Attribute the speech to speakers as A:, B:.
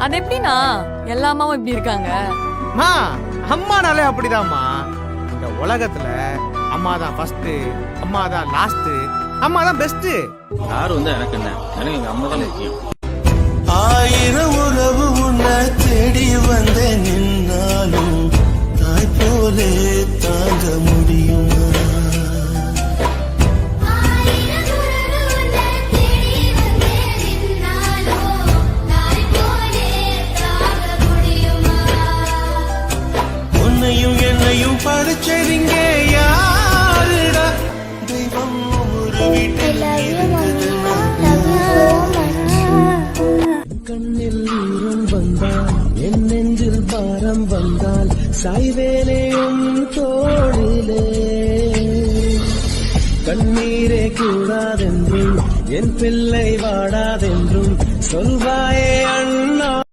A: அது எப்படின்னா எல்லா அம்மாவும் இப்படி இருக்காங்க?
B: மா அம்மானாலே அப்படிதாம்மா. இந்த உலகத்துல அம்மா தான் ஃபர்ஸ்ட், அம்மா தான் லாஸ்ட், அம்மா தான் பெஸ்ட்.
C: யார் வந்து எனக்கு என்ன, எனக்கு எங்க அம்மா தான் முக்கியம்.
D: ஆயிரம் உறவு உன்னை தேடி வந்த நின்னாலும் தாய் போலே தாங்க முடியுமா? உன்னையும் என்னையும் படைச்சதிங்க யாருடா? தெய்வம் ஒரு வீட்டில் இருக்குதுன்னா கண்ணில் ஈரம் வந்தால் என் நெஞ்சில் பாரம் வந்தால் சாய்வேலையும் தோழிலே கண்ணீரே கூடாதென்றும் என் பிள்ளை வாடாதென்றும் சொல்வாயே